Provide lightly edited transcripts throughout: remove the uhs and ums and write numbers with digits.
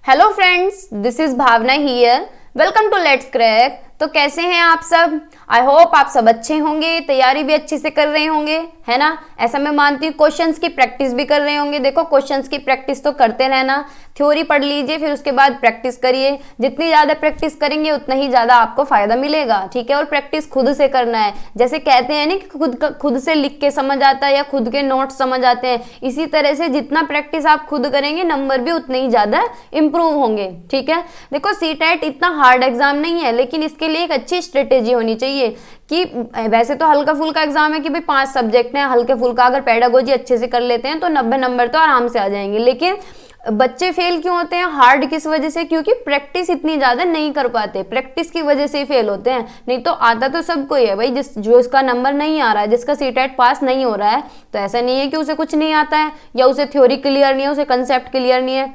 Hello friends, this is Bhavna here. Welcome to let's crack. तो कैसे हैं आप सब? आई होप आप सब अच्छे होंगे, तैयारी भी अच्छे से कर रहे होंगे, है ना? ऐसा मैं मानती हूँ। क्वेश्चंस की प्रैक्टिस भी कर रहे होंगे। देखो, क्वेश्चंस की प्रैक्टिस तो करते रहना। थ्योरी पढ़ लीजिए, फिर उसके बाद प्रैक्टिस करिए। जितनी ज़्यादा प्रैक्टिस करेंगे उतना ही ज़्यादा आपको फायदा मिलेगा, ठीक है? और प्रैक्टिस खुद से करना है। जैसे कहते हैं ना कि खुद से लिख के समझ आता है या खुद के नोट्स समझ आते हैं, इसी तरह से जितना प्रैक्टिस आप खुद करेंगे नंबर भी उतने ही ज़्यादा इंप्रूव होंगे, ठीक है? देखो, सीटेट इतना हार्ड एग्जाम नहीं है, लेकिन इसके लिए एक अच्छी स्ट्रेटेजी होनी चाहिए कि वैसे तो हल्का फुल्का एग्जाम है कि भाई 5 सब्जेक्ट हैं, हल्के फुल्का अगर पेडागोजी अच्छे से कर लेते हैं तो 90 नंबर तो आराम से आ जाएंगे। लेकिन बच्चे फेल क्यों होते हैं? हार्ड किस वजह से? क्योंकि प्रैक्टिस इतनी ज्यादा नहीं कर पाते। प्रैक्टिस की वजह से फेल होते हैं। नहीं तो आता तो सबको ही है भाई। जो इसका नंबर नहीं आ रहा है, जिसका सीटेट पास नहीं हो रहा है, तो ऐसा नहीं है कि उसे कुछ नहीं आता है या उसे थ्योरी क्लियर नहीं है, उसे कंसेप्ट क्लियर नहीं है।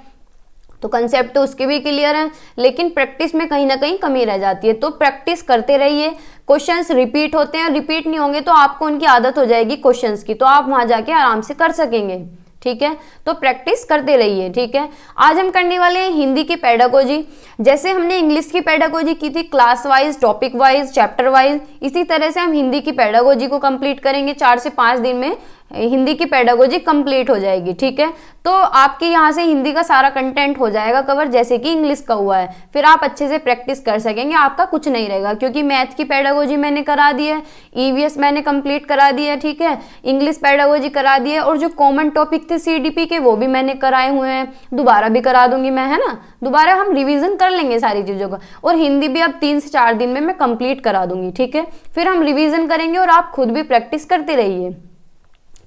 तो कंसेप्ट तो उसके भी क्लियर है, लेकिन प्रैक्टिस में कहीं ना कहीं कमी रह जाती है। तो प्रैक्टिस करते रहिए। क्वेश्चंस रिपीट होते हैं, रिपीट नहीं होंगे तो आपको उनकी आदत हो जाएगी क्वेश्चंस की, तो आप वहां जाके आराम से कर सकेंगे, ठीक है? तो प्रैक्टिस करते रहिए, ठीक है? आज हम करने वाले हैं हिंदी की पेडागोजी। जैसे हमने इंग्लिश की पेडागोजी की थी class wise, topic wise, chapter wise, इसी तरह से हम हिंदी की पेडागोजी को कंप्लीट करेंगे। 4 से 5 दिन में हिंदी की पेडागोजी कंप्लीट हो जाएगी, ठीक है? तो आपके यहाँ से हिंदी का सारा कंटेंट हो जाएगा कवर, जैसे कि इंग्लिश का हुआ है। फिर आप अच्छे से प्रैक्टिस कर सकेंगे, आपका कुछ नहीं रहेगा। क्योंकि मैथ की पेडागोजी मैंने करा दी है, ईवीएस मैंने कंप्लीट करा दी है, ठीक है? इंग्लिश पेडागोजी करा दी है, और जो कॉमन टॉपिक थे सीडीपी के वो भी मैंने कराए हुए हैं। दोबारा भी करा दूंगी मैं, है ना? दोबारा हम रिविजन कर लेंगे सारी चीज़ों का। और हिंदी भी अब 3 से 4 दिन में मैं कंप्लीट करा दूंगी, ठीक है? फिर हम रिविजन करेंगे और आप खुद भी प्रैक्टिस करते रहिए,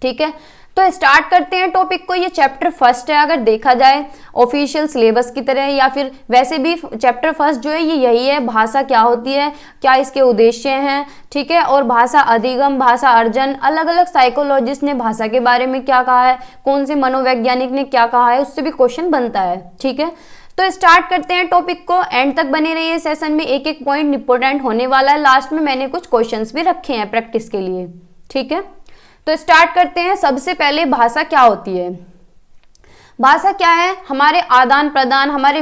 ठीक है? तो स्टार्ट करते हैं टॉपिक को। ये चैप्टर फर्स्ट है, अगर देखा जाए ऑफिशियल सिलेबस की तरह, या फिर वैसे भी चैप्टर फर्स्ट जो है ये यही है। भाषा क्या होती है, क्या इसके उद्देश्य हैं, ठीक है? और भाषा अधिगम, भाषा अर्जन, अलग अलग साइकोलॉजिस्ट ने भाषा के बारे में क्या कहा है, कौन से मनोवैज्ञानिक ने क्या कहा है, उससे भी क्वेश्चन बनता है, ठीक है? तो स्टार्ट करते हैं टॉपिक को। एंड तक बने रहिए। सेशन में एक एक पॉइंट इंपॉर्टेंट होने वाला है। लास्ट में मैंने कुछ क्वेश्चंस भी रखे हैं प्रैक्टिस के लिए, ठीक है? तो स्टार्ट करते हैं। सबसे पहले भाषा क्या होती है? भाषा क्या है? हमारे आदान प्रदान, हमारे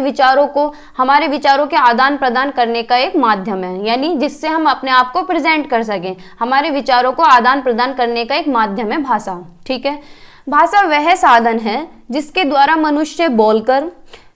विचारों के आदान प्रदान करने का एक माध्यम है। यानी जिससे हम अपने आप को प्रेजेंट कर सकें, हमारे विचारों को आदान प्रदान करने का एक माध्यम है भाषा, ठीक है? भाषा वह साधन है जिसके द्वारा मनुष्य बोलकर,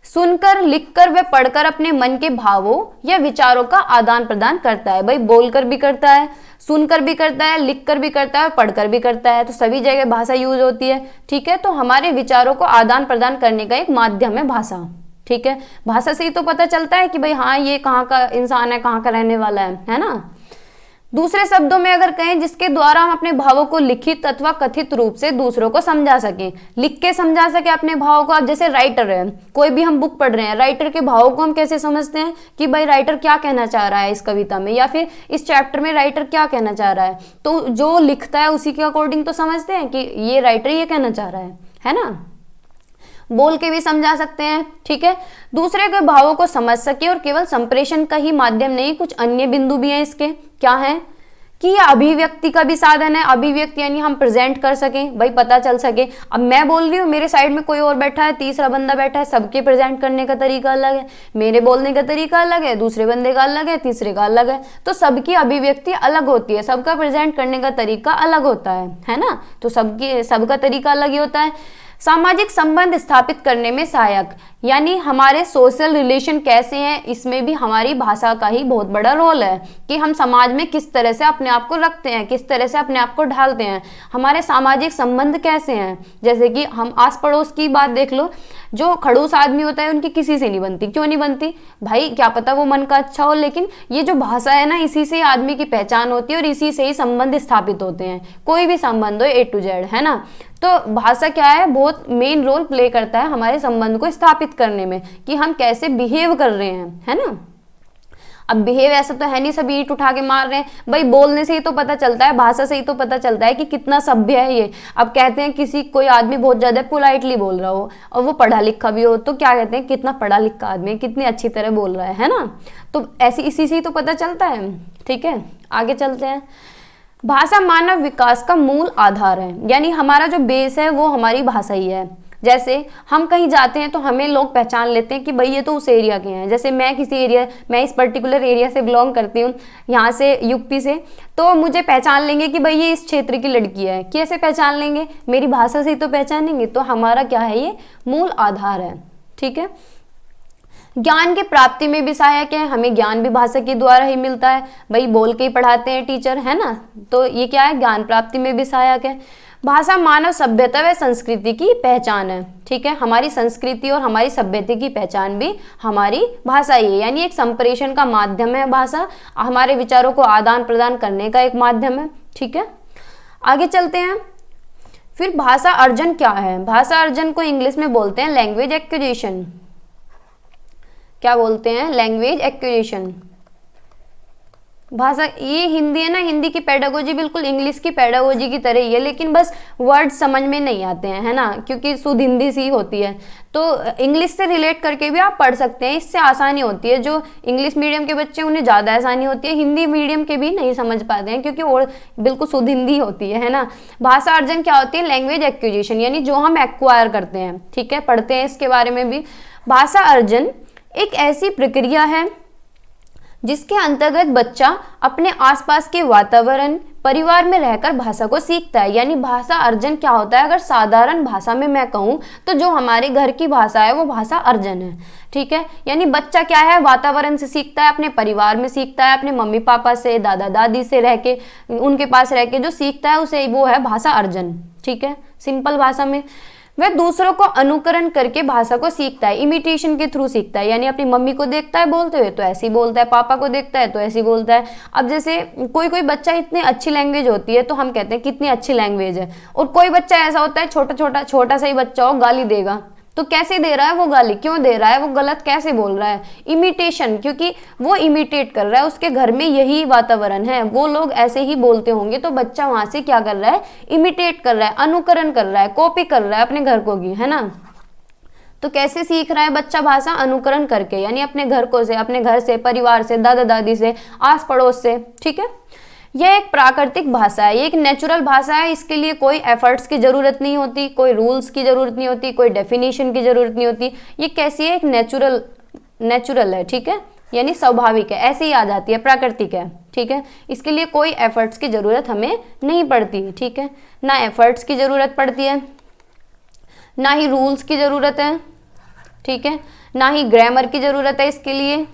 सुनकर, लिखकर व पढ़कर अपने मन के भावों या विचारों का आदान प्रदान करता है। भाई, बोलकर भी करता है, सुनकर भी करता है, लिखकर भी करता है, पढ़कर भी करता है। तो सभी जगह भाषा यूज होती है, ठीक है? तो हमारे विचारों को आदान प्रदान करने का एक माध्यम है भाषा, ठीक है? भाषा से ही तो पता चलता है कि भाई हाँ, ये कहाँ का इंसान है, कहाँ का रहने वाला है ना? दूसरे शब्दों में अगर कहें, जिसके द्वारा हम अपने भावों को लिखित अथवा कथित रूप से दूसरों को समझा सकें, लिख के समझा सके अपने भावों को। अब जैसे राइटर है, कोई भी हम बुक पढ़ रहे हैं, राइटर के भावों को हम कैसे समझते हैं कि भाई राइटर क्या कहना चाह रहा है इस कविता में, या फिर इस चैप्टर में राइटर क्या कहना चाह रहा है। तो जो लिखता है उसी के अकॉर्डिंग तो समझते हैं कि ये राइटर ये कहना चाह रहा है ना? बोल के भी समझा सकते हैं, ठीक है? दूसरे के भावों को समझ सके। और केवल संप्रेषण का ही माध्यम नहीं, कुछ अन्य बिंदु भी हैं इसके। क्या है कि यह अभिव्यक्ति का भी साधन है। अभिव्यक्ति यानी हम प्रेजेंट कर सकें, भाई पता चल सके। अब मैं बोल रही हूँ, मेरे साइड में कोई और बैठा है, तीसरा बंदा बैठा है, सबके प्रेजेंट करने का तरीका अलग है। मेरे बोलने का तरीका अलग है, दूसरे बंदे का अलग है, तीसरे का अलग है। तो सबकी अभिव्यक्ति अलग होती है, सबका प्रेजेंट करने का तरीका अलग होता है ना? तो सबका तरीका अलग ही होता है। सामाजिक संबंध स्थापित करने में सहायक, यानी हमारे सोशल रिलेशन कैसे हैं, इसमें भी हमारी भाषा का ही बहुत बड़ा रोल है कि हम समाज में किस तरह से अपने आप को रखते हैं, किस तरह से अपने आप को ढालते हैं, हमारे सामाजिक संबंध कैसे हैं। जैसे कि हम आस पड़ोस की बात देख लो, जो खड़ूस आदमी होता है उनकी किसी से नहीं बनती। क्यों नहीं बनती? भाई क्या पता वो मन का अच्छा हो, लेकिन ये जो भाषा है ना, इसी से आदमी की पहचान होती है और इसी से ही संबंध स्थापित होते हैं। कोई भी संबंध हो, A to Z, है ना? तो भाषा क्या है, बहुत मेन रोल प्ले करता है हमारे संबंध को स्थापित करने में, कि हम कैसे बिहेव कर रहे हैं, है ना? अब बिहेव ऐसा तो है नहीं सब ईंट उठा के मार रहे हैं। भाई बोलने से ही तो पता चलता है, भाषा से ही तो पता चलता है कि कितना सभ्य है ये। अब कहते हैं कोई आदमी बहुत ज्यादा पोलाइटली बोल रहा हो और वो पढ़ा लिखा भी हो, तो क्या कहते हैं, कितना पढ़ा लिखा आदमी है, कितनी अच्छी तरह बोल रहा है ना? तो ऐसी इसी से ही तो पता चलता है, ठीक है? आगे चलते हैं। भाषा मानव विकास का मूल आधार है, यानी हमारा जो बेस है वो हमारी भाषा ही है। जैसे हम कहीं जाते हैं तो हमें लोग पहचान लेते हैं कि भाई ये तो उस एरिया के हैं। जैसे मैं इस पर्टिकुलर एरिया से बिलोंग करती हूँ, यहाँ से यूपी से, तो मुझे पहचान लेंगे कि भाई ये इस क्षेत्र की लड़की है। कैसे पहचान लेंगे? मेरी भाषा से ही तो पहचानेंगे। तो हमारा क्या है, ये मूल आधार है। ठीक है। ज्ञान की प्राप्ति में भी सहायक है, हमें ज्ञान भी भाषा के द्वारा ही मिलता है। भाई बोल के ही पढ़ाते हैं टीचर, है ना, तो ये क्या है, ज्ञान प्राप्ति में भी सहायक है। भाषा मानव सभ्यता व संस्कृति की पहचान है। ठीक है, हमारी संस्कृति और हमारी सभ्यता की पहचान भी हमारी भाषा ही है, यानी एक संप्रेषण का माध्यम है भाषा, हमारे विचारों को आदान प्रदान करने का एक माध्यम है। ठीक है, आगे चलते हैं। फिर भाषा अर्जन क्या है? भाषा अर्जन को इंग्लिश में बोलते हैं लैंग्वेज एक्विजिशन। क्या बोलते हैं? Language acquisition. भाषा, ये हिंदी है ना, हिंदी की पेडागोजी बिल्कुल इंग्लिश की पेडागोजी की तरह ही है, लेकिन बस वर्ड समझ में नहीं आते हैं, है ना, क्योंकि शुद्ध हिंदी सी होती है। तो इंग्लिश से रिलेट करके भी आप पढ़ सकते हैं, इससे आसानी होती है। जो इंग्लिश मीडियम के बच्चे उन्हें ज़्यादा आसानी होती है, हिंदी मीडियम के भी नहीं समझ पाते हैं क्योंकि और बिल्कुल शुद्ध हिंदी होती है ना। भाषा अर्जन क्या होती है? लैंग्वेज एक्विजिशन, यानी जो हम एक्वायर करते हैं। ठीक है, पढ़ते हैं इसके बारे में भी। भाषा अर्जन एक ऐसी प्रक्रिया है जिसके अंतर्गत बच्चा अपने आसपास के वातावरण, परिवार में रहकर भाषा को सीखता है। यानी भाषा अर्जन क्या होता है? अगर साधारण भाषा में मैं कहूँ तो जो हमारे घर की भाषा है वो भाषा अर्जन है। ठीक है, यानी बच्चा क्या है, वातावरण से सीखता है, अपने परिवार में सीखता है, अपने मम्मी पापा से, दादा दादी से रह के, उनके पास रह के जो सीखता है उसे वो है भाषा अर्जन। ठीक है, सिंपल भाषा में वह दूसरों को अनुकरण करके भाषा को सीखता है, इमिटेशन के थ्रू सीखता है। यानी अपनी मम्मी को देखता है बोलते हुए तो ऐसे ही बोलता है, पापा को देखता है तो ऐसे ही बोलता है। अब जैसे कोई कोई बच्चा, इतनी अच्छी लैंग्वेज होती है तो हम कहते हैं कितनी अच्छी लैंग्वेज है, और कोई बच्चा ऐसा होता है छोटा सा ही बच्चा हो, गाली देगा, तो कैसे दे रहा है वो गाली, क्यों दे रहा है, वो गलत कैसे बोल रहा है? इमिटेशन, क्योंकि वो इमिटेट कर रहा है, उसके घर में यही वातावरण है, वो लोग ऐसे ही बोलते होंगे, तो बच्चा वहां से क्या कर रहा है, इमिटेट कर रहा है, अनुकरण कर रहा है, कॉपी कर रहा है अपने घर को की, है ना। तो कैसे सीख रहा है बच्चा भाषा? अनुकरण करके, यानी अपने घर से, परिवार से, दादा दादी से, आस पड़ोस से। ठीक है, यह एक प्राकृतिक भाषा है, ये एक नेचुरल भाषा है। इसके लिए कोई एफर्ट्स की जरूरत नहीं होती, कोई रूल्स की जरूरत नहीं होती, कोई डेफिनेशन की जरूरत नहीं होती। ये कैसी है? एक नेचुरल है। ठीक है, यानी स्वाभाविक है, ऐसे ही आ जाती है, प्राकृतिक है। ठीक है, इसके लिए कोई एफर्ट्स की जरूरत हमें नहीं पड़ती। ठीक है, ना एफर्ट्स की जरूरत पड़ती है, ना ही रूल्स की जरूरत है। ठीक है, ना ही ग्रामर की जरूरत है इसके लिए।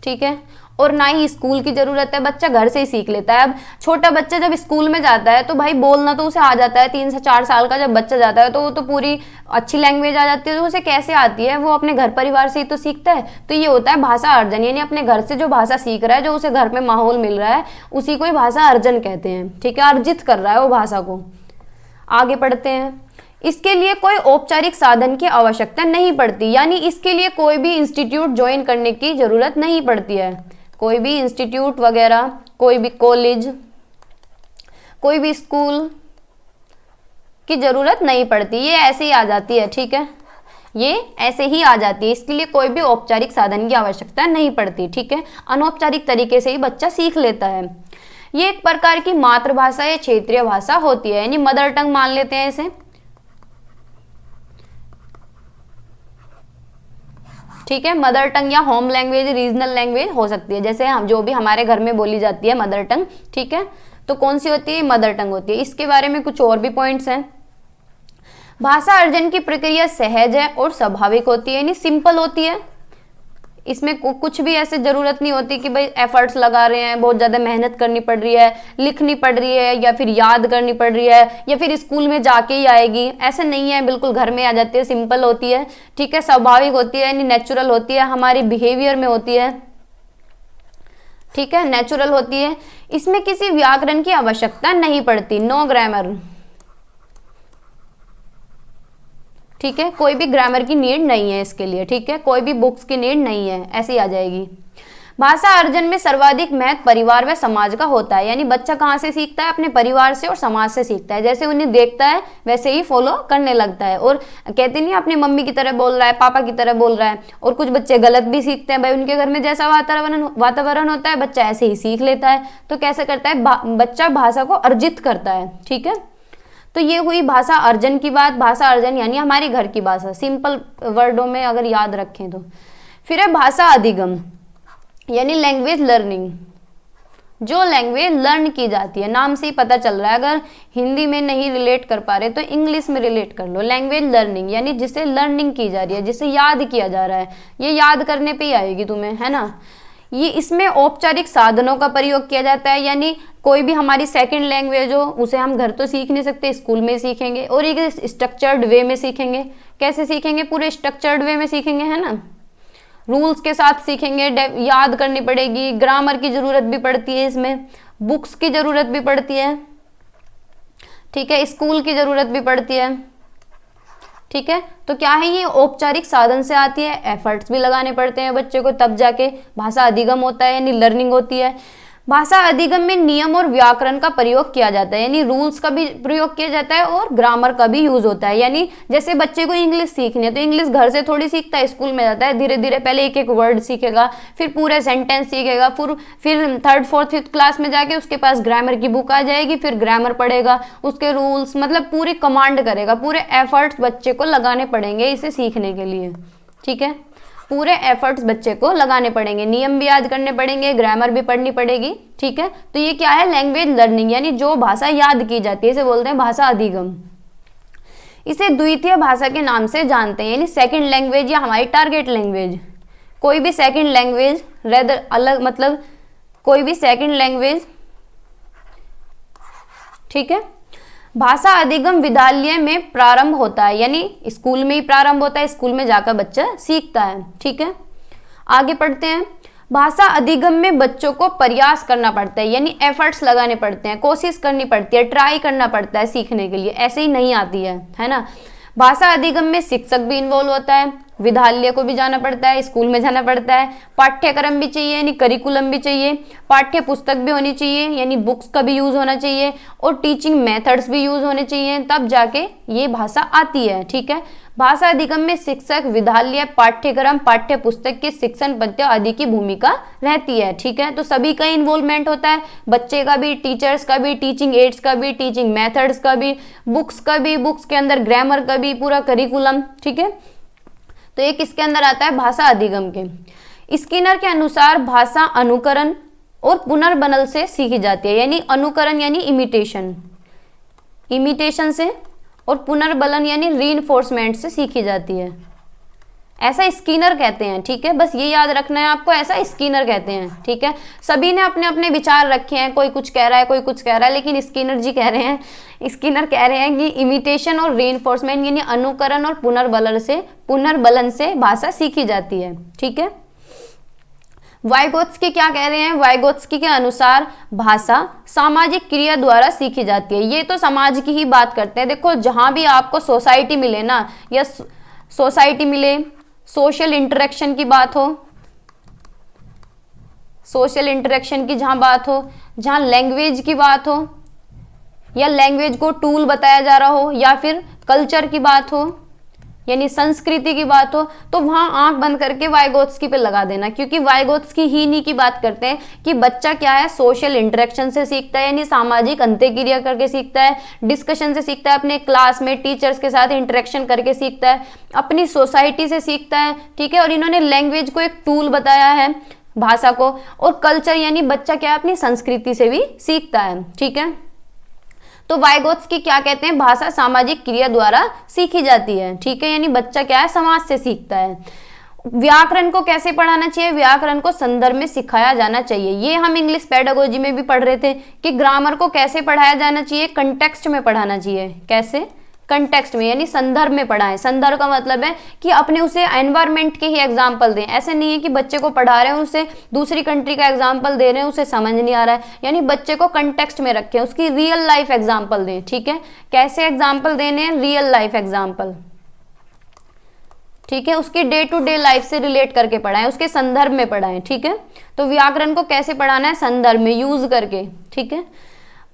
ठीक है, और ना ही स्कूल की जरूरत है, बच्चा घर से ही सीख लेता है। अब छोटा बच्चा जब स्कूल में जाता है तो भाई बोलना तो उसे आ जाता है। 3 से 4 साल का जब बच्चा जाता है तो वो तो पूरी अच्छी लैंग्वेज आ जाती है। तो उसे कैसे आती है? वो अपने घर परिवार से ही तो सीखता है। तो ये होता है भाषा अर्जन, यानी अपने घर से जो भाषा सीख रहा है, जो उसे घर में माहौल मिल रहा है, उसी को ही भाषा अर्जन कहते हैं। ठीक है, अर्जित कर रहा है वो भाषा को। आगे पढ़ते हैं। इसके लिए कोई औपचारिक साधन की आवश्यकता नहीं पड़ती, यानी इसके लिए कोई भी इंस्टीट्यूट ज्वाइन करने की जरूरत नहीं पड़ती है। कोई भी इंस्टीट्यूट वगैरह, कोई भी कॉलेज, कोई भी स्कूल की जरूरत नहीं पड़ती, ये ऐसे ही आ जाती है। ठीक है, ये ऐसे ही आ जाती है, इसके लिए कोई भी औपचारिक साधन की आवश्यकता नहीं पड़ती। ठीक है, अनौपचारिक तरीके से ही बच्चा सीख लेता है। ये एक प्रकार की मातृभाषा या क्षेत्रीय भाषा होती है, यानी मदर टंग मान लेते हैं इसे। ठीक है, मदर टंग या होम लैंग्वेज, रीजनल लैंग्वेज हो सकती है। जैसे हम जो भी हमारे घर में बोली जाती है मदर टंग। ठीक है, तो कौन सी होती है? मदर टंग होती है। इसके बारे में कुछ और भी पॉइंट्स हैं। भाषा अर्जन की प्रक्रिया सहज है और स्वाभाविक होती है, यानी सिंपल होती है। इसमें कुछ भी ऐसे जरूरत नहीं होती कि भाई एफर्ट्स लगा रहे हैं, बहुत ज्यादा मेहनत करनी पड़ रही है, लिखनी पड़ रही है, या फिर याद करनी पड़ रही है, या फिर स्कूल में जाके ही आएगी। ऐसे नहीं है, बिल्कुल घर में आ जाती है, सिंपल होती है। ठीक है, स्वाभाविक होती है, यानी नेचुरल होती है, हमारे बिहेवियर में होती है। ठीक है, नेचुरल होती है। इसमें किसी व्याकरण की आवश्यकता नहीं पड़ती, नो ग्रामर। ठीक है, कोई भी ग्रामर की नीड नहीं है इसके लिए। ठीक है, कोई भी बुक्स की नीड नहीं है, ऐसे ही आ जाएगी। भाषा अर्जन में सर्वाधिक महत्व परिवार व समाज का होता है, यानी बच्चा कहाँ से सीखता है? अपने परिवार से और समाज से सीखता है। जैसे उन्हें देखता है वैसे ही फॉलो करने लगता है, और कहते नहीं अपनी मम्मी की तरह बोल रहा है, पापा की तरह बोल रहा है। और कुछ बच्चे गलत भी सीखते हैं, भाई उनके घर में जैसा वातावरण होता है बच्चा ऐसे ही सीख लेता है। तो कैसे करता है? बच्चा भाषा को अर्जित करता है। ठीक है, तो ये हुई भाषा अर्जन की बात। भाषा अर्जन यानी हमारे घर की भाषा, सिंपल वर्डों में अगर याद रखें तो। फिर है भाषा अधिगम यानी लैंग्वेज लर्निंग, जो लैंग्वेज लर्न की जाती है, नाम से ही पता चल रहा है। अगर हिंदी में नहीं रिलेट कर पा रहे तो इंग्लिश में रिलेट कर लो। लैंग्वेज लर्निंग यानी जिसे लर्निंग की जा रही है, जिसे याद किया जा रहा है, ये याद करने पे ही आएगी तुम्हें, है ना। ये इसमें औपचारिक साधनों का प्रयोग किया जाता है, यानी कोई भी हमारी सेकंड लैंग्वेज हो उसे हम घर तो सीख नहीं सकते, स्कूल में सीखेंगे, और एक स्ट्रक्चर्ड वे में सीखेंगे। कैसे सीखेंगे? पूरे स्ट्रक्चर्ड वे में सीखेंगे, है ना। रूल्स के साथ सीखेंगे, याद करनी पड़ेगी, ग्रामर की जरूरत भी पड़ती है, इसमें बुक्स की जरूरत भी पड़ती है, ठीक है, स्कूल की जरूरत भी पड़ती है, ठीक है। तो क्या है, ये औपचारिक साधन से आती है, एफर्ट्स भी लगाने पड़ते हैं बच्चे को, तब जाके भाषा अधिगम होता है, यानी लर्निंग होती है। भाषा अधिगम में नियम और व्याकरण का प्रयोग किया जाता है, यानी रूल्स का भी प्रयोग किया जाता है और ग्रामर का भी यूज होता है। यानी जैसे बच्चे को इंग्लिश सीखनी है तो इंग्लिश घर से थोड़ी सीखता है, स्कूल में जाता है, धीरे धीरे पहले एक एक वर्ड सीखेगा, फिर पूरे सेंटेंस सीखेगा, फिर थर्ड फोर्थ फिफ्थ क्लास में जाके उसके पास ग्रामर की बुक आ जाएगी, फिर ग्रामर पढ़ेगा, उसके रूल्स मतलब पूरी कमांड करेगा। पूरे एफर्ट्स बच्चे को लगाने पड़ेंगे इसे सीखने के लिए, ठीक है। पूरे एफर्ट्स बच्चे को लगाने पड़ेंगे, नियम भी याद करने पड़ेंगे, ग्रामर भी पढ़नी पड़ेगी, ठीक है। तो ये क्या है, लैंग्वेज लर्निंग, यानी जो भाषा याद की जाती है इसे बोलते हैं भाषा अधिगम। इसे द्वितीय भाषा के नाम से जानते हैं, यानी सेकंड लैंग्वेज या हमारी टारगेट लैंग्वेज। कोई भी सेकंड लैंग्वेज रेदर अलग, मतलब कोई भी सेकंड लैंग्वेज, ठीक है। भाषा अधिगम विद्यालय में प्रारंभ होता है, यानी स्कूल में ही प्रारंभ होता है, स्कूल में जाकर बच्चा सीखता है, ठीक है। आगे पढ़ते हैं। भाषा अधिगम में बच्चों को प्रयास करना पड़ता है, यानी एफर्ट्स लगाने पड़ते हैं, कोशिश करनी पड़ती है, ट्राई करना पड़ता है सीखने के लिए, ऐसे ही नहीं आती है ना। भाषा अधिगम में शिक्षक भी इन्वॉल्व होता है, विद्यालय को भी जाना पड़ता है, स्कूल में जाना पड़ता है, पाठ्यक्रम भी चाहिए यानी करिकुलम भी चाहिए, पाठ्य पुस्तक भी होनी चाहिए यानी बुक्स का भी यूज होना चाहिए, और टीचिंग मेथड्स भी यूज होने चाहिए, तब जाके ये भाषा आती है, ठीक है। भाषा अधिगम में शिक्षक, विद्यालय, पाठ्यक्रम, पाठ्य पुस्तक के शिक्षण पद्धति आदि की भूमिका रहती है, ठीक है। तो सभी का इन्वॉल्वमेंट होता है, बच्चे का भी, टीचर्स का भी, टीचिंग एड्स का भी, टीचिंग मेथड्स का भी, बुक्स का भी, बुक्स के अंदर ग्रामर का भी, पूरा करिकुलम, ठीक है। तो ये किसके अंदर आता है, भाषा अधिगम के। स्किनर के अनुसार भाषा अनुकरण और पुनर्बनल से सीखी जाती है, यानी अनुकरण यानी इमिटेशन, इमिटेशन से, और पुनर्बलन यानी रीइंफोर्समेंट से सीखी जाती है। ऐसा स्किनर कहते हैं, ठीक है, बस ये याद रखना है आपको, ऐसा स्किनर कहते हैं, ठीक है। सभी ने अपने अपने विचार रखे हैं, कोई कुछ कह रहा है, कोई कुछ कह रहा है, लेकिन स्किनर जी कह रहे हैं, स्किनर कह रहे हैं कि इमिटेशन और रीइंफोर्समेंट यानी अनुकरण और पुनर्बलन से भाषा सीखी जाती है, ठीक है। वाइगोत्स्की क्या कह रहे हैं, वाइगोत्स्की के अनुसार भाषा सामाजिक क्रिया द्वारा सीखी जाती है। ये तो समाज की ही बात करते हैं। देखो जहां भी आपको सोसाइटी मिले ना, या सोसाइटी मिले, सोशल इंटरेक्शन की बात हो, सोशल इंटरेक्शन की जहां बात हो, जहां लैंग्वेज की बात हो, या लैंग्वेज को टूल बताया जा रहा हो, या फिर कल्चर की बात हो यानी संस्कृति की बात हो, तो वहां आंख बंद करके वाइगोत्स्की पे लगा देना, क्योंकि वाइगोत्स्की ही नहीं की बात करते हैं कि बच्चा क्या है, सोशल इंटरेक्शन से सीखता है, यानी सामाजिक अंत्यक्रिया करके सीखता है, डिस्कशन से सीखता है, अपने क्लास में टीचर्स के साथ इंटरेक्शन करके सीखता है, अपनी सोसाइटी से सीखता है, ठीक है। और इन्होंने लैंग्वेज को एक टूल बताया है, भाषा को, और कल्चर यानी बच्चा क्या है, अपनी संस्कृति से भी सीखता है, ठीक है। तो वाइगोत्स्की क्या कहते हैं, भाषा सामाजिक क्रिया द्वारा सीखी जाती है, ठीक है, यानी बच्चा क्या है, समाज से सीखता है। व्याकरण को कैसे पढ़ाना चाहिए, व्याकरण को संदर्भ में सिखाया जाना चाहिए। ये हम इंग्लिश पेडागोजी में भी पढ़ रहे थे कि ग्रामर को कैसे पढ़ाया जाना चाहिए, कंटेक्स्ट में पढ़ाना चाहिए। कैसे, कंटेक्स्ट में, यानी संदर्भ में पढ़ाएं। संदर्भ का मतलब है कि अपने उसे एनवायरनमेंट के ही एग्जाम्पल दें। ऐसे नहीं है कि बच्चे को पढ़ा रहे हैं, उसे दूसरी कंट्री का एग्जाम्पल दे रहे हैं, उसे समझ नहीं आ रहा है, यानी बच्चे को कंटेक्स्ट में रखें, उसकी रियल लाइफ एग्जाम्पल दें, ठीक है। कैसे एग्जाम्पल देने हैं, रियल लाइफ एग्जाम्पल, ठीक है, उसकी डे टू डे लाइफ से रिलेट करके पढ़ाएं, उसके संदर्भ में पढ़ाएं, ठीक है। तो व्याकरण को कैसे पढ़ाना है, संदर्भ में यूज करके, ठीक है।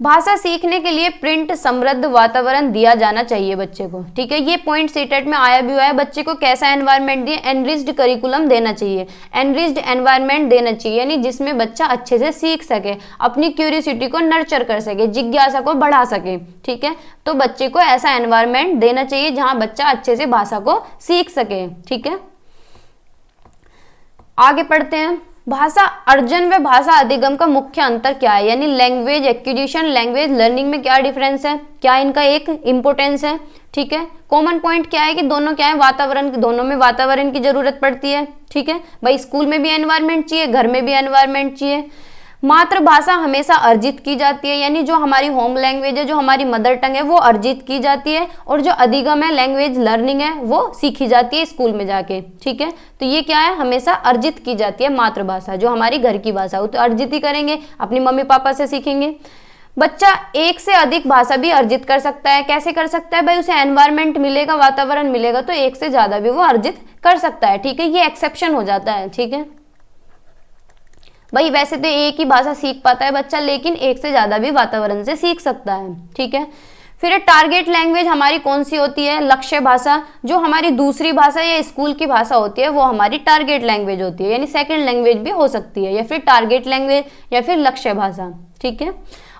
भाषा सीखने के लिए प्रिंट समृद्ध वातावरण दिया जाना चाहिए बच्चे को, ठीक है। ये पॉइंट सीटेट में आया भी हुआ है, बच्चे को कैसा एनवायरनमेंट दिए, एनरिच्ड करिकुलम देना चाहिए, एनरिच्ड एनवायरनमेंट देना चाहिए, यानी जिसमें बच्चा अच्छे से सीख सके, अपनी क्यूरियोसिटी को नर्चर कर सके, जिज्ञासा को बढ़ा सके, ठीक है। तो बच्चे को ऐसा एनवायरनमेंट देना चाहिए जहां बच्चा अच्छे से भाषा को सीख सके, ठीक है। आगे पढ़ते हैं, भाषा अर्जन व भाषा अधिगम का मुख्य अंतर क्या है, यानी लैंग्वेज एक्विजिशन, लैंग्वेज लर्निंग में क्या डिफरेंस है, क्या इनका एक इंपॉर्टेंस है, ठीक है। कॉमन पॉइंट क्या है कि दोनों क्या है, वातावरण, दोनों में वातावरण की जरूरत पड़ती है, ठीक है भाई। स्कूल में भी एनवायरनमेंट चाहिए, घर में भी एनवायरनमेंट चाहिए। मातृभाषा हमेशा अर्जित की जाती है, यानी जो हमारी होम लैंग्वेज है, जो हमारी मदर टंग है, वो अर्जित की जाती है, और जो अधिगम है, लैंग्वेज लर्निंग है, वो सीखी जाती है स्कूल में जाके, ठीक है। तो ये क्या है, हमेशा अर्जित की जाती है मातृभाषा, जो हमारी घर की भाषा हो तो अर्जित ही करेंगे, अपनी मम्मी पापा से सीखेंगे। बच्चा एक से अधिक भाषा भी अर्जित कर सकता है, कैसे कर सकता है भाई, उसे एनवायरनमेंट मिलेगा, वातावरण मिलेगा तो एक से ज्यादा भी वो अर्जित कर सकता है, ठीक है। ये एक्सेप्शन हो जाता है, ठीक है भाई। वैसे तो एक ही भाषा सीख पाता है बच्चा, लेकिन एक से ज्यादा भी वातावरण से सीख सकता है, ठीक है। फिर टारगेट लैंग्वेज हमारी कौन सी होती है, लक्ष्य भाषा। जो हमारी दूसरी भाषा या स्कूल की भाषा होती है वो हमारी टारगेट लैंग्वेज होती है, यानी सेकंड लैंग्वेज भी हो सकती है, या फिर टारगेट लैंग्वेज या फिर लक्ष्य भाषा, ठीक है।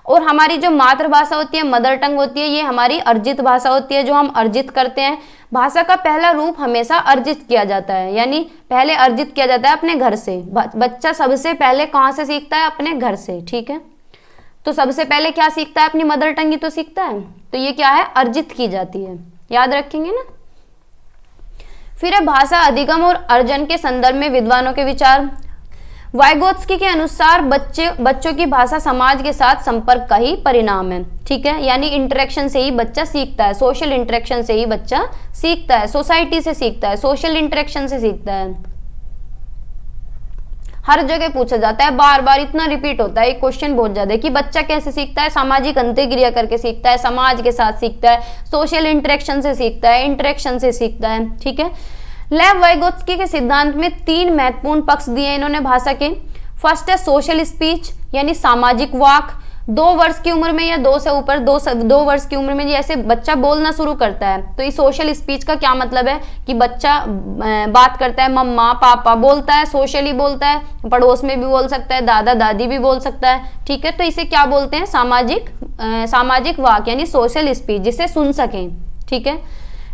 और हमारी जो मातृभाषा होती है, मदर टंग होती है, ये हमारी अर्जित भाषा होती है, जो हम अर्जित करते हैं। भाषा का पहला रूप हमेशा अर्जित किया जाता है, यानी पहले अर्जित किया जाता है अपने घर से। बच्चा सबसे पहले कहाँ से सीखता है, अपने घर से, ठीक है। तो सबसे पहले क्या सीखता है, अपनी मदर टंग ही तो सीखता है, तो ये क्या है, अर्जित की जाती है, याद रखेंगे ना। फिर है भाषा अधिगम और अर्जन के संदर्भ में विद्वानों के विचार। वाइगोत्स्की के अनुसार बच्चों की भाषा समाज के साथ संपर्क का ही परिणाम है, ठीक है। यानी इंटरेक्शन से ही बच्चा सीखता है, सोशल इंटरेक्शन से ही बच्चा सीखता है, सोसाइटी से सीखता है, सोशल इंटरेक्शन से सीखता है। हर जगह पूछा जाता है, बार बार इतना रिपीट होता है ये क्वेश्चन बहुत ज्यादा, कि बच्चा कैसे सीखता है, सामाजिक अंतःक्रिया करके सीखता है, समाज के साथ सीखता है, सोशल इंटरेक्शन से सीखता है, इंटरेक्शन से सीखता है, ठीक है। लेव वाइगोत्स्की के सिद्धांत में 3 महत्वपूर्ण पक्ष दिए इन्होंने भाषा के। फर्स्ट है सोशल स्पीच, यानी सामाजिक वाक। 2 वर्ष की उम्र में या 2 से ऊपर 2 वर्ष की उम्र में जैसे बच्चा बोलना शुरू करता है, तो इस सोशल स्पीच का क्या मतलब है कि बच्चा बात करता है, मम्मा पापा बोलता है, सोशली बोलता है, पड़ोस में भी बोल सकता है, दादा दादी भी बोल सकता है, ठीक है। तो इसे क्या बोलते हैं, सामाजिक वाक, यानी सोशल स्पीच, जिसे सुन सकें, ठीक है।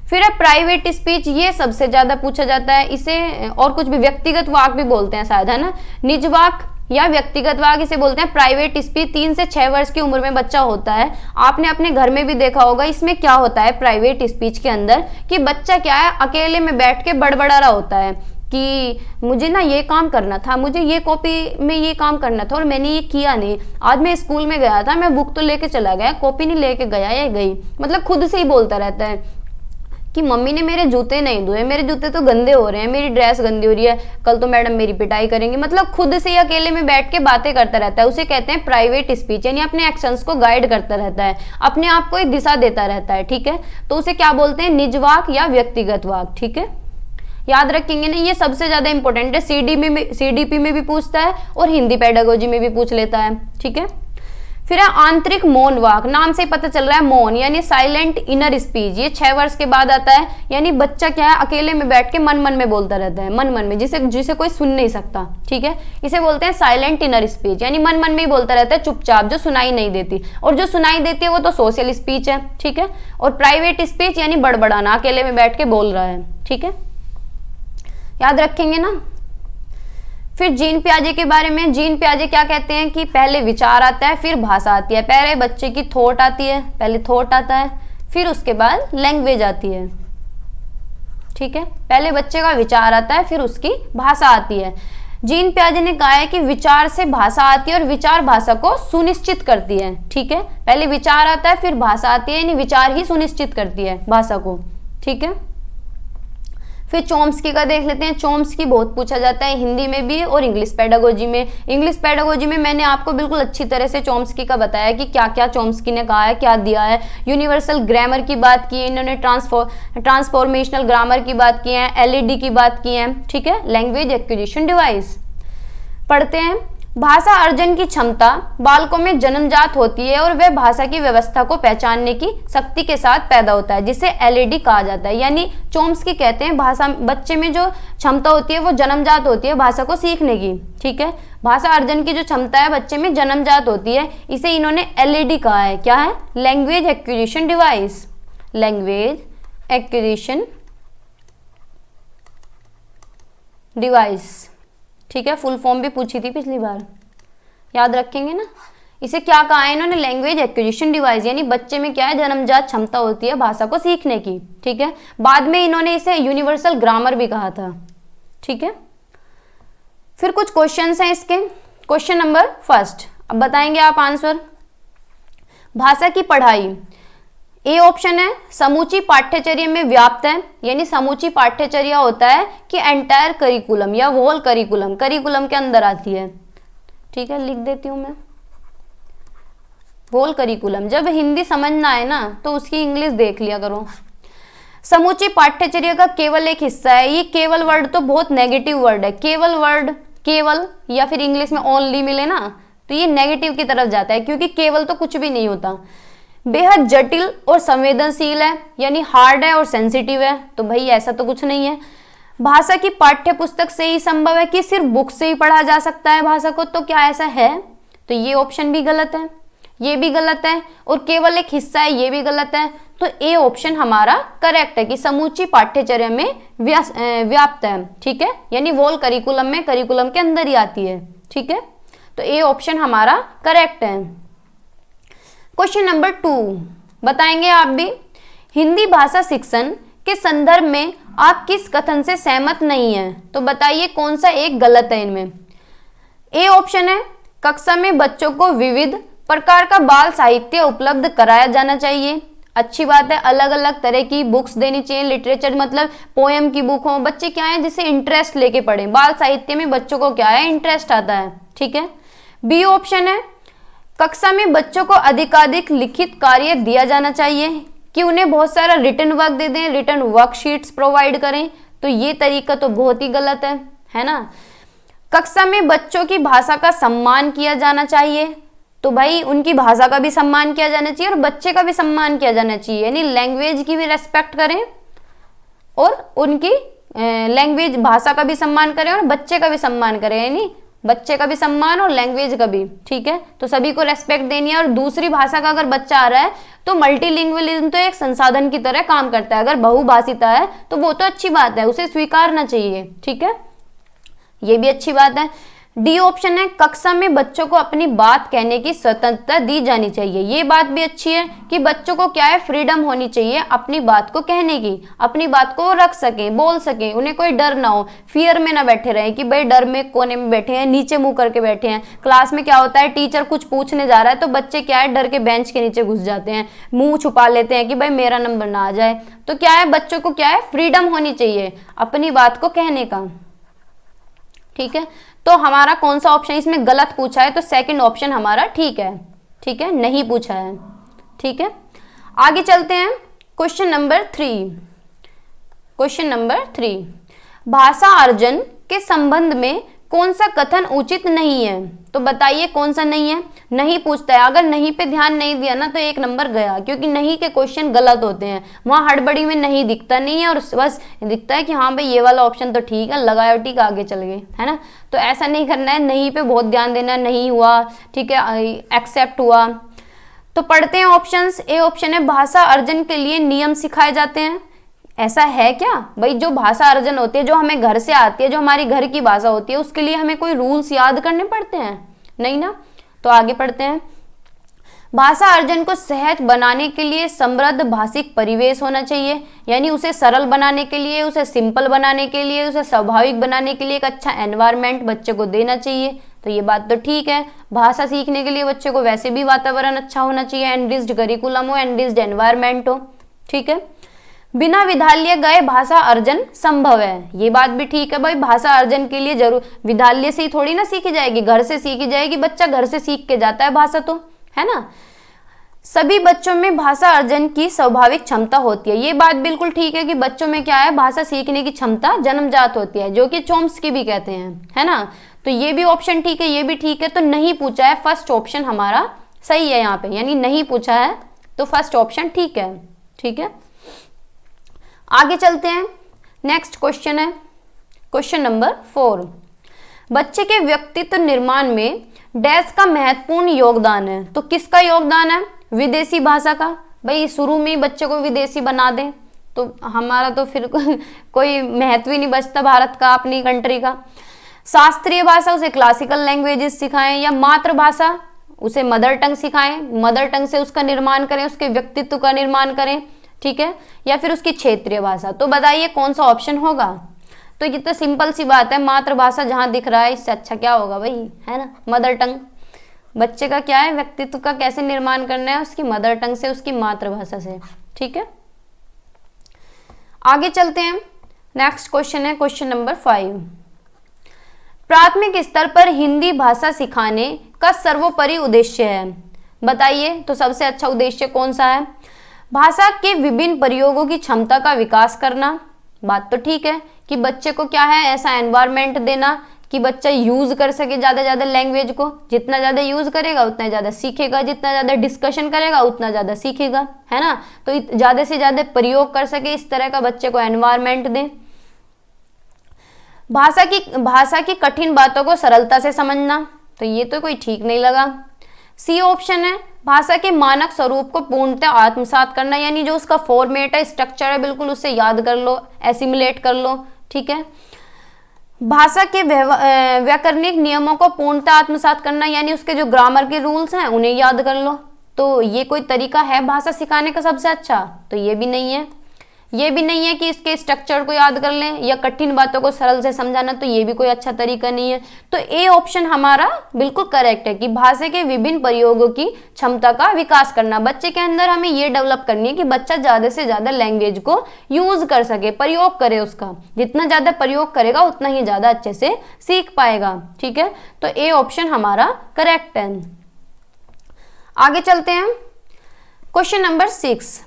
फिर है प्राइवेट स्पीच, ये सबसे ज्यादा पूछा जाता है इसे, और कुछ भी व्यक्तिगत वाक भी बोलते हैं शायद, है ना, निज वाक या व्यक्तिगत वाक इसे बोलते हैं। प्राइवेट स्पीच 3 से 6 वर्ष की उम्र में बच्चा होता है, आपने अपने घर में भी देखा होगा। इसमें क्या होता है प्राइवेट स्पीच के अंदर, कि बच्चा क्या है, अकेले में बैठ के बड़बड़ा रहा होता है कि मुझे ना ये काम करना था, मुझे ये कॉपी में ये काम करना था और मैंने ये किया नहीं, आज मैं स्कूल में गया था, मैं बुक तो लेके चला गया, कॉपी नहीं लेके गया या गई, मतलब खुद से ही बोलता रहता है कि मम्मी ने मेरे जूते नहीं धोए, मेरे जूते तो गंदे हो रहे हैं, मेरी ड्रेस गंदी हो रही है, कल तो मैडम मेरी पिटाई करेंगी, मतलब खुद से ही अकेले में बैठ के बातें करता रहता है। उसे कहते हैं प्राइवेट स्पीच, यानी अपने एक्शंस को गाइड करता रहता है, अपने आप को एक दिशा देता रहता है, ठीक है। तो उसे क्या बोलते हैं, निज वाक या व्यक्तिगत वाक, ठीक है। याद रखेंगे ना, ये सबसे ज्यादा इंपॉर्टेंट है, सीडीपी में भी पूछता है और हिंदी पेडागोजी में भी पूछ लेता है, ठीक है। फिर है आंतरिक मौन वाक, नाम से ही पता चल रहा है मौन, यानी साइलेंट इनर स्पीच, ये 6 वर्ष के बाद आता है, यानी बच्चा क्या है, अकेले में बैठ के मन में बोलता रहता है, मन में, जिसे कोई सुन नहीं सकता, ठीक है। इसे बोलते हैं साइलेंट इनर स्पीच, यानी मन में ही बोलता रहता है चुपचाप, जो सुनाई नहीं देती, और जो सुनाई देती है वो तो सोशल स्पीच है, ठीक है। और प्राइवेट स्पीच यानी बड़बड़ाना, अकेले में बैठ के बोल रहा है, ठीक है, याद रखेंगे ना। फिर जीन पियाजे के बारे में, जीन पियाजे क्या कहते हैं कि पहले विचार आता है, फिर भाषा आती है, पहले बच्चे की थॉट आती है, पहले थॉट आता है, फिर उसके बाद लैंग्वेज आती है, ठीक है। पहले बच्चे का विचार आता है, फिर उसकी भाषा आती है। जीन पियाजे ने कहा है कि विचार से भाषा आती है और विचार भाषा को सुनिश्चित करती है, ठीक है। पहले विचार आता है, फिर भाषा आती है, यानी विचार ही सुनिश्चित करती है भाषा को, ठीक है। फिर चॉम्स्की का देख लेते हैं। चॉम्स्की बहुत पूछा जाता है हिंदी में भी और इंग्लिश पेडागोजी में। इंग्लिश पेडागोजी में मैंने आपको बिल्कुल अच्छी तरह से चॉम्स्की का बताया कि क्या क्या चॉम्स्की ने कहा है, क्या दिया है। यूनिवर्सल ग्रामर की बात की है इन्होंने, ट्रांसफॉर्मेशनल ग्रामर की बात की है, एलईडी की बात की है, ठीक है। लैंग्वेज एक्विजिशन डिवाइस पढ़ते हैं। भाषा अर्जन की क्षमता बालकों में जन्मजात होती है और वह भाषा की व्यवस्था को पहचानने की शक्ति के साथ पैदा होता है, जिसे एलईडी कहा जाता है। यानी चोम्स्की कहते हैं भाषा बच्चे में जो क्षमता होती है वो जन्मजात होती है भाषा को सीखने की। ठीक है, भाषा अर्जन की जो क्षमता है बच्चे में जन्मजात होती है, इसे इन्होंने एलईडी कहा है। क्या है? Language acquisition device. Language acquisition device. ठीक है, फुल फॉर्म भी पूछी थी पिछली बार, याद रखेंगे ना। इसे क्या कहा है इन्होंने? Language acquisition device. यानी बच्चे में क्या है? जन्मजात क्षमता होती है भाषा को सीखने की। ठीक है, बाद में इन्होंने इसे यूनिवर्सल ग्रामर भी कहा था। ठीक है, फिर कुछ क्वेश्चंस हैं इसके। क्वेश्चन नंबर फर्स्ट, अब बताएंगे आप आंसर। भाषा की पढ़ाई, ए ऑप्शन है समूची पाठ्यचर्या में व्याप्त है। यानी समूची पाठ्यचर्या होता है कि एंटायर करिकुलम या होल करिकुलम, करिकुलम के अंदर आती है। ठीक है, लिख देती हूं मैं होल करिकुलम। जब हिंदी समझ ना आए ना तो उसकी इंग्लिश देख लिया करो। समूची पाठ्यचर्या का केवल एक हिस्सा है। ये केवल वर्ड तो बहुत नेगेटिव वर्ड है। केवल वर्ड, केवल या फिर इंग्लिश में ओनली मिले ना तो ये नेगेटिव की तरफ जाता है, क्योंकि केवल तो कुछ भी नहीं होता। बेहद जटिल और संवेदनशील है, यानी हार्ड है और सेंसिटिव है, तो भाई ऐसा तो कुछ नहीं है। भाषा की पाठ्य पुस्तक से ही संभव है कि सिर्फ बुक से ही पढ़ा जा सकता है भाषा को, तो क्या ऐसा है? तो ये ऑप्शन भी गलत है, ये भी गलत है, और केवल एक हिस्सा है, ये भी गलत है। तो ए ऑप्शन हमारा करेक्ट है कि समूची पाठ्यचर्या में व्याप्त है। ठीक है, यानी वोल करिकुलम में, करिकुलम के अंदर ही आती है। ठीक है, तो ए ऑप्शन हमारा करेक्ट है। क्वेश्चन नंबर 2 बताएंगे आप भी। हिंदी भाषा शिक्षण के संदर्भ में आप किस कथन से सहमत नहीं हैं? तो बताइए कौन सा एक गलत है इनमें। ए ऑप्शन है कक्षा में बच्चों को विविध प्रकार का बाल साहित्य उपलब्ध कराया जाना चाहिए। अच्छी बात है, अलग अलग तरह की बुक्स देनी चाहिए। लिटरेचर मतलब पोएम की बुक हो, बच्चे क्या है जिसे इंटरेस्ट लेके पढ़ें। बाल साहित्य में बच्चों को क्या है? इंटरेस्ट आता है। ठीक है, बी ऑप्शन है कक्षा में बच्चों को अधिकाधिक लिखित कार्य दिया जाना चाहिए, कि उन्हें बहुत सारा रिटन वर्क दे दें, रिटन वर्कशीट्स प्रोवाइड करें। तो ये तरीका तो बहुत ही गलत है ना। कक्षा में बच्चों की भाषा का सम्मान किया जाना चाहिए, तो भाई उनकी भाषा का भी सम्मान किया जाना चाहिए और बच्चे का भी सम्मान किया जाना चाहिए। यानी लैंग्वेज की भी रेस्पेक्ट करें और उनकी लैंग्वेज भाषा का भी सम्मान करें और बच्चे का भी सम्मान करें। यानी बच्चे का भी सम्मान और लैंग्वेज का भी। ठीक है, तो सभी को रेस्पेक्ट देनी है। और दूसरी भाषा का अगर बच्चा आ रहा है तो मल्टीलिंगुअलिज्म तो एक संसाधन की तरह काम करता है। अगर बहुभाषिता है तो वो तो अच्छी बात है, उसे स्वीकारना चाहिए। ठीक है, ये भी अच्छी बात है। डी ऑप्शन है कक्षा में बच्चों को अपनी बात कहने की स्वतंत्रता दी जानी चाहिए। ये बात भी अच्छी है कि बच्चों को क्या है? फ्रीडम होनी चाहिए अपनी बात को कहने की, अपनी बात को रख सकें, बोल सकें, उन्हें कोई डर ना हो, फियर में ना बैठे रहें कि भाई डर में कोने में बैठे हैं, नीचे मुंह करके बैठे हैं। क्लास में क्या होता है, टीचर कुछ पूछने जा रहा है तो बच्चे क्या है डर के बेंच के नीचे घुस जाते हैं, मुंह छुपा लेते हैं कि भाई मेरा नंबर ना आ जाए। तो क्या है, बच्चों को क्या है? फ्रीडम होनी चाहिए अपनी बात को कहने का। ठीक है, तो हमारा कौन सा ऑप्शन इसमें गलत पूछा है? तो सेकंड ऑप्शन हमारा ठीक है। ठीक है, नहीं पूछा है। ठीक है, आगे चलते हैं। Question number 3। क्वेश्चन नंबर 3, भाषा अर्जन के संबंध में कौन सा कथन उचित नहीं है? तो बताइए कौन सा नहीं है? नहीं पूछता है। अगर नहीं पे ध्यान नहीं दिया ना तो 1 नंबर गया, क्योंकि नहीं के क्वेश्चन गलत होते हैं। वहां हड़बड़ी में नहीं दिखता नहीं है और बस दिखता है कि हाँ भाई ये वाला ऑप्शन तो ठीक है, लगाया ठीक आगे चल गए, है ना। तो ऐसा नहीं करना है, नहीं पे बहुत ध्यान देना है। नहीं हुआ, ठीक है, एक्सेप्ट हुआ। तो पढ़ते हैं ऑप्शंस। ए ऑप्शन है भाषा अर्जन के लिए नियम सिखाए जाते हैं। ऐसा है क्या भाई? जो भाषा अर्जन होती है, जो हमें घर से आती है, जो हमारी घर की भाषा होती है, उसके लिए हमें कोई रूल्स याद करने पड़ते हैं? नहीं ना। तो आगे पढ़ते हैं। भाषा अर्जन को सहज बनाने के लिए समृद्ध भाषिक परिवेश होना चाहिए। यानी उसे सरल बनाने के लिए, उसे सिंपल बनाने के लिए, उसे स्वाभाविक बनाने के लिए एक अच्छा एनवायरनमेंट बच्चे को देना चाहिए। तो ये बात तो ठीक है। भाषा सीखने के लिए बच्चे को वैसे भी वातावरण अच्छा होना चाहिए, एनरिच्ड करिकुलम हो, एनरिच्ड एनवायरनमेंट हो। ठीक है, बिना विद्यालय गए भाषा अर्जन संभव है। ये बात भी ठीक है भाई, भाषा अर्जन के लिए जरूर विद्यालय से ही थोड़ी ना सीखी जाएगी, घर से सीखी जाएगी। बच्चा घर से सीख के जाता है भाषा, तो है ना। सभी बच्चों में भाषा अर्जन की स्वाभाविक क्षमता होती है। ये बात बिल्कुल ठीक है कि बच्चों में क्या है, भाषा सीखने की क्षमता जन्मजात होती है, जो कि चॉम्स्की भी कहते हैं, है ना। तो ये भी ऑप्शन ठीक है, ये भी ठीक है। तो नहीं पूछा है, फर्स्ट ऑप्शन हमारा सही है यहाँ पे, यानी नहीं पूछा है तो फर्स्ट ऑप्शन ठीक है। ठीक है, आगे चलते हैं। नेक्स्ट क्वेश्चन है क्वेश्चन नंबर 4। बच्चे के व्यक्तित्व निर्माण में डैश का महत्वपूर्ण योगदान है। तो किसका योगदान है? विदेशी भाषा का। भाई शुरू में ही बच्चे को विदेशी बना दें तो हमारा तो फिर कोई महत्व ही नहीं बचता भारत का, अपनी कंट्री का। शास्त्रीय भाषा, उसे क्लासिकल लैंग्वेजेस सिखाएं, या मातृभाषा, उसे मदर टंग सिखाएं, मदर टंग से उसका निर्माण करें, उसके व्यक्तित्व का निर्माण करें। ठीक है, या फिर उसकी क्षेत्रीय भाषा। तो बताइए कौन सा ऑप्शन होगा? तो ये तो सिंपल सी बात है, मातृभाषा जहां दिख रहा है, इससे अच्छा क्या होगा भाई, है ना, मदर टंग। बच्चे का क्या है, व्यक्तित्व का कैसे निर्माण करना है, उसकी मदर टंग से, उसकी मातृभाषा से। ठीक है, आगे चलते हैं। नेक्स्ट क्वेश्चन है क्वेश्चन नंबर 5। प्राथमिक स्तर पर हिंदी भाषा सिखाने का सर्वोपरि उद्देश्य है। बताइए तो सबसे अच्छा उद्देश्य कौन सा है? भाषा के विभिन्न प्रयोगों की क्षमता का विकास करना। बात तो ठीक है कि बच्चे को क्या है, ऐसा एनवायरनमेंट देना कि बच्चा यूज कर सके ज्यादा ज्यादा लैंग्वेज को। जितना ज्यादा यूज करेगा उतना ज्यादा सीखेगा, जितना ज्यादा डिस्कशन करेगा उतना ज्यादा सीखेगा, है ना। तो ज्यादा से ज्यादा प्रयोग कर सके, इस तरह का बच्चे को एनवायरनमेंट दें। भाषा की कठिन बातों को सरलता से समझना। तो ये तो कोई ठीक नहीं लगा। सी ऑप्शन है, भाषा के मानक स्वरूप को पूर्णतः आत्मसात करना, यानी जो उसका फॉर्मेट है, स्ट्रक्चर है, बिल्कुल उससे याद कर लो, एसिमुलेट कर लो। ठीक है, भाषा के व्याकरणिक नियमों को पूर्णतः आत्मसात करना, यानी उसके जो ग्रामर के रूल्स हैं उन्हें याद कर लो। तो ये कोई तरीका है भाषा सिखाने का सबसे अच्छा? तो ये भी नहीं है। ये भी नहीं है कि इसके स्ट्रक्चर को याद कर लें या कठिन बातों को सरल से समझाना, तो ये भी कोई अच्छा तरीका नहीं है। तो ए ऑप्शन हमारा बिल्कुल करेक्ट है कि भाषा के विभिन्न प्रयोगों की क्षमता का विकास करना। बच्चे के अंदर हमें ये डेवलप करनी है कि बच्चा ज्यादा से ज्यादा लैंग्वेज को यूज कर सके, प्रयोग करे उसका। जितना ज्यादा प्रयोग करेगा उतना ही ज्यादा अच्छे से सीख पाएगा। ठीक है, तो ए ऑप्शन हमारा करेक्ट है। आगे चलते हैं क्वेश्चन नंबर 6।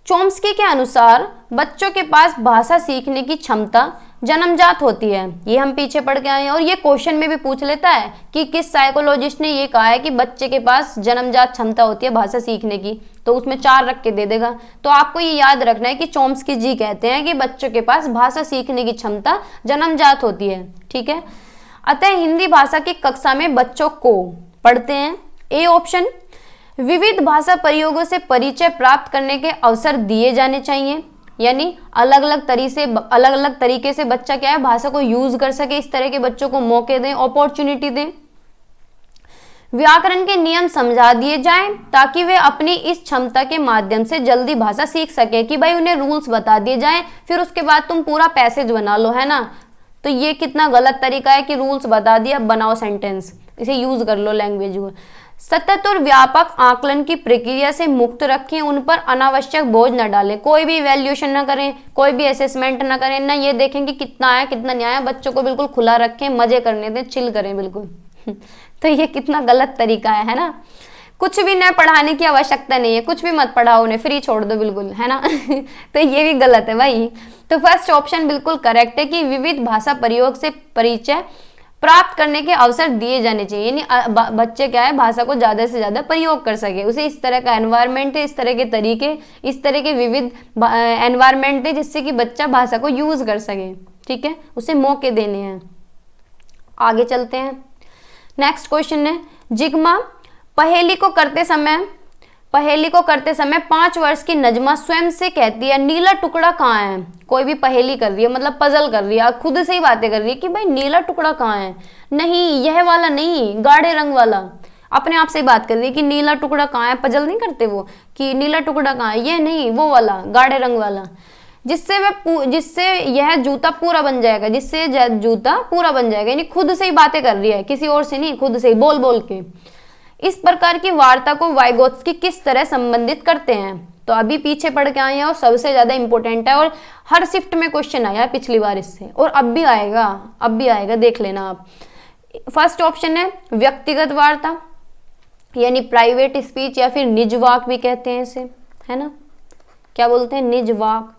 चॉम्स्की के अनुसार बच्चों के पास भाषा सीखने की क्षमता जन्मजात होती है। ये हम पीछे पढ़ के आए हैं और ये क्वेश्चन में भी पूछ लेता है कि किस साइकोलॉजिस्ट ने ये कहा है कि बच्चे के पास जन्मजात क्षमता होती है भाषा सीखने की। तो उसमें 4 रख के दे देगा। तो आपको ये याद रखना है कि चॉम्स्की जी कहते हैं कि बच्चों के पास भाषा सीखने की क्षमता जन्मजात होती है। ठीक है, अतः हिंदी भाषा की कक्षा में बच्चों को पढ़ते हैं। ए ऑप्शन, विविध भाषा प्रयोगों से परिचय प्राप्त करने के अवसर दिए जाने चाहिए, यानी अलग अलग तरीके से बच्चा क्या है भाषा को यूज कर सके, इस तरह के बच्चों को मौके दें, अपॉर्चुनिटी दें। व्याकरण के नियम समझा दिए जाएं ताकि वे अपनी इस क्षमता के माध्यम से जल्दी भाषा सीख सके, कि भाई उन्हें रूल्स बता दिए जाएं, फिर उसके बाद तुम पूरा पैसेज बना लो, है ना। तो ये कितना गलत तरीका है कि रूल्स बता दिया, बनाओ सेंटेंस, इसे यूज कर लो लैंग्वेज को। सतत और व्यापक आकलन की प्रक्रिया से मुक्त रखें, उन पर अनावश्यक बोझ न डालें। कोई भी इवैल्यूएशन न करें, कोई भी असेसमेंट न करें, ना ये देखें कि कितना आया कितना नहीं आया। बच्चों को बिल्कुल खुला रखें, मजे करने दें, चिल करें बिल्कुल। तो ये कितना गलत तरीका है ना। कुछ भी न पढ़ाने की आवश्यकता नहीं है, कुछ भी मत पढ़ाओ उन्हें, फ्री छोड़ दो बिल्कुल, है ना। तो ये भी गलत है भाई। तो फर्स्ट ऑप्शन बिल्कुल करेक्ट है कि विविध भाषा प्रयोग से परिचय प्राप्त करने के अवसर दिए जाने चाहिए, यानी बच्चे क्या है भाषा को ज्यादा से ज्यादा प्रयोग कर सके, उसे इस तरह का एनवायरनमेंट है, इस तरह के तरीके, इस तरह के विविध एनवायरनमेंट है जिससे कि बच्चा भाषा को यूज कर सके। ठीक है, उसे मौके देने हैं। आगे चलते हैं। नेक्स्ट क्वेश्चन है, जिग्मा पहेली को करते समय 5 वर्ष की नजमा स्वयं से कहती है नीला टुकड़ा कहाँ है। कोई भी पहेली कर रही है, मतलब पजल कर रही है, खुद से ही बातें कर रही है कि भाई नीला टुकड़ा कहाँ है, नहीं यह वाला नहीं, गाढ़े रंग वाला। अपने आप से ही बात कर रही है कि नीला टुकड़ा कहाँ है। पजल नहीं करते वो कि नीला टुकड़ा कहाँ है, ये नहीं वो वाला गाढ़े रंग वाला, जिससे यह जूता पूरा बन जाएगा, यानी खुद से ही बातें कर रही है, किसी और से नहीं, खुद से ही बोल बोल के। इस प्रकार की वार्ता को वाइगोत्स्की किस तरह संबंधित करते हैं? तो अभी पीछे पढ़ के आए हैं और सबसे ज्यादा इंपॉर्टेंट है, और हर शिफ्ट में क्वेश्चन आया है पिछली बार इससे, और अब भी आएगा, देख लेना आप। फर्स्ट ऑप्शन है व्यक्तिगत वार्ता, यानी प्राइवेट स्पीच या फिर निज वाक भी कहते हैं इसे, है ना, क्या बोलते हैं, निज वाक।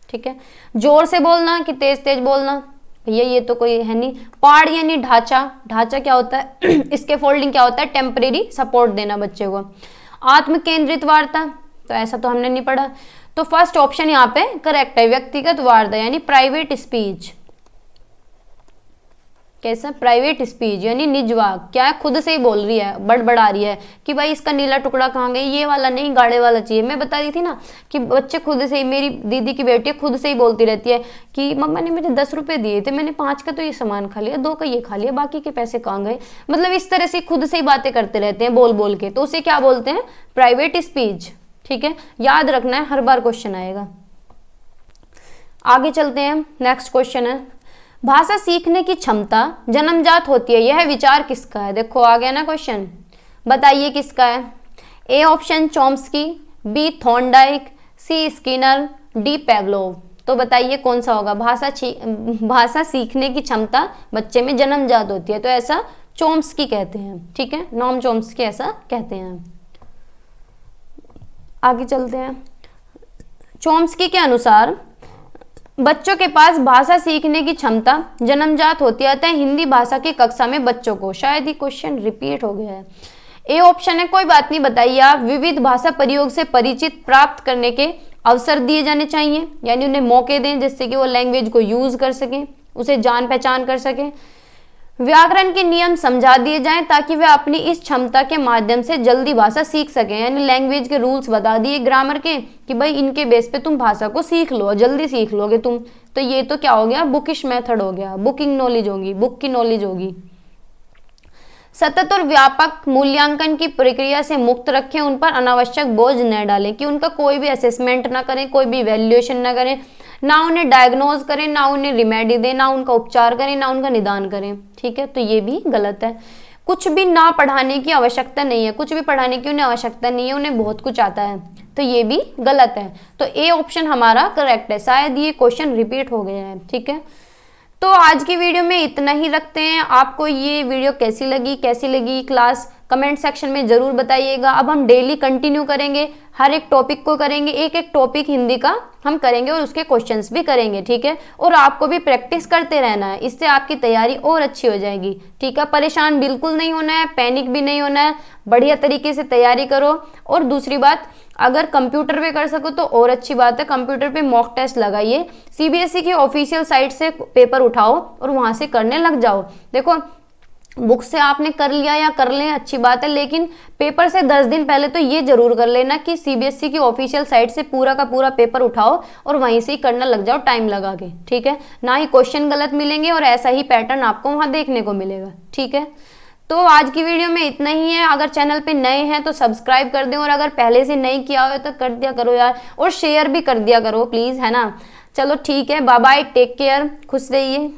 ठीक है, जोर से बोलना कि तेज तेज बोलना, भैया ये तो कोई है नहीं। पाड़ यानी ढांचा, ढांचा क्या होता है इसके फोल्डिंग क्या होता है, टेम्परेरी सपोर्ट देना बच्चे को। आत्म केंद्रित वार्ता, तो ऐसा तो हमने नहीं पढ़ा, तो फर्स्ट ऑप्शन यहाँ पे करेक्ट है, व्यक्तिगत वार्ता यानी प्राइवेट स्पीच। कैसा, प्राइवेट स्पीच यानी निजवाक, क्या है, खुद से ही बोल रही है, बड़बड़ा रही है कि भाई इसका नीला टुकड़ा कहाँ गया, ये वाला नहीं गाढ़े वाला चाहिए। मैं बता रही थी ना कि बच्चे खुद से ही, मेरी दीदी की बेटी खुद से ही बोलती रहती है कि मम्मा ने मुझे 10 रुपए दिए थे, मैंने 5 का तो ये सामान खा लिया, 2 का ये खा लिया, बाकी के पैसे कहाँ गए। मतलब इस तरह से खुद से ही बातें करते रहते हैं बोल बोल के, तो उसे क्या बोलते हैं, प्राइवेट स्पीच। ठीक है, याद रखना है, हर बार क्वेश्चन आएगा। आगे चलते हैं, नेक्स्ट क्वेश्चन है, भाषा सीखने की क्षमता जन्मजात होती है, यह विचार किसका है। देखो आ गया ना क्वेश्चन, बताइए किसका है। A option Chomsky, B Thorndike, C Skinner, D Pavlov. तो बताइए कौन सा होगा। भाषा सीखने की क्षमता बच्चे में जन्मजात होती है, तो ऐसा चॉम्स्की कहते हैं। ठीक है, नॉम चॉम्स्की ऐसा कहते हैं। आगे चलते हैं, चॉम्स्की के अनुसार बच्चों के पास भाषा सीखने की क्षमता जन्मजात होती है, अतः हिंदी भाषा की कक्षा में बच्चों को, शायद ये क्वेश्चन रिपीट हो गया है। ए ऑप्शन है, कोई बात नहीं, बताइए आप, विविध भाषा प्रयोग से परिचित प्राप्त करने के अवसर दिए जाने चाहिए, यानी उन्हें मौके दें जिससे कि वो लैंग्वेज को यूज कर सकें, उसे जान पहचान कर सकें। व्याकरण के नियम समझा दिए जाएं ताकि वे अपनी इस क्षमता के माध्यम से जल्दी भाषा सीख सकें, यानी लैंग्वेज के रूल्स बता दिए ग्रामर के कि भाई इनके बेस पे तुम भाषा को सीख लो, जल्दी सीख लोगे तुम। तो ये तो क्या हो गया, बुकिश मेथड हो गया, बुकिंग नॉलेज होगी, बुक की नॉलेज होगी। सतत और व्यापक मूल्यांकन की प्रक्रिया से मुक्त रखें, उन पर अनावश्यक बोझ न डालें, कि उनका कोई भी असेसमेंट ना करें, कोई भी वैल्यूएशन ना करें, ना उन्हें डायग्नोज करें, ना उन्हें रिमेडी दें, ना उनका उपचार करें, ना उनका निदान करें। ठीक है, तो ये भी गलत है। कुछ भी ना पढ़ाने की आवश्यकता नहीं है, कुछ भी पढ़ाने की उन्हें आवश्यकता नहीं है, उन्हें बहुत कुछ आता है, तो ये भी गलत है। तो ए ऑप्शन हमारा करेक्ट है, शायद ये क्वेश्चन रिपीट हो गया है। ठीक है, तो आज की वीडियो में इतना ही रखते हैं। आपको ये वीडियो कैसी लगी क्लास, कमेंट सेक्शन में जरूर बताइएगा। अब हम डेली कंटिन्यू करेंगे, हर एक टॉपिक को करेंगे, एक एक टॉपिक हिंदी का हम करेंगे और उसके क्वेश्चंस भी करेंगे। ठीक है, और आपको भी प्रैक्टिस करते रहना है, इससे आपकी तैयारी और अच्छी हो जाएगी। ठीक है, परेशान बिल्कुल नहीं होना है, पैनिक भी नहीं होना है, बढ़िया तरीके से तैयारी करो। और दूसरी बात, अगर कंप्यूटर पे कर सको तो और अच्छी बात है, कंप्यूटर पे मॉक टेस्ट लगाइए, सीबीएसई की ऑफिशियल साइट से पेपर उठाओ और वहां से करने लग जाओ। देखो बुक से आपने कर लिया या कर लें अच्छी बात है, लेकिन पेपर से 10 दिन पहले तो ये जरूर कर लेना कि सीबीएसई की ऑफिशियल साइट से पूरा का पूरा पेपर उठाओ और वहीं से ही करना लग जाओ टाइम लगा के। ठीक है, ना ही क्वेश्चन गलत मिलेंगे और ऐसा ही पैटर्न आपको वहां देखने को मिलेगा। ठीक है, तो आज की वीडियो में इतना ही है। अगर चैनल पे नए हैं तो सब्सक्राइब कर दें, और अगर पहले से नहीं किया हो तो कर दिया करो यार, और शेयर भी कर दिया करो प्लीज, है ना। चलो ठीक है, बाय बाय, टेक केयर, खुश रहिए।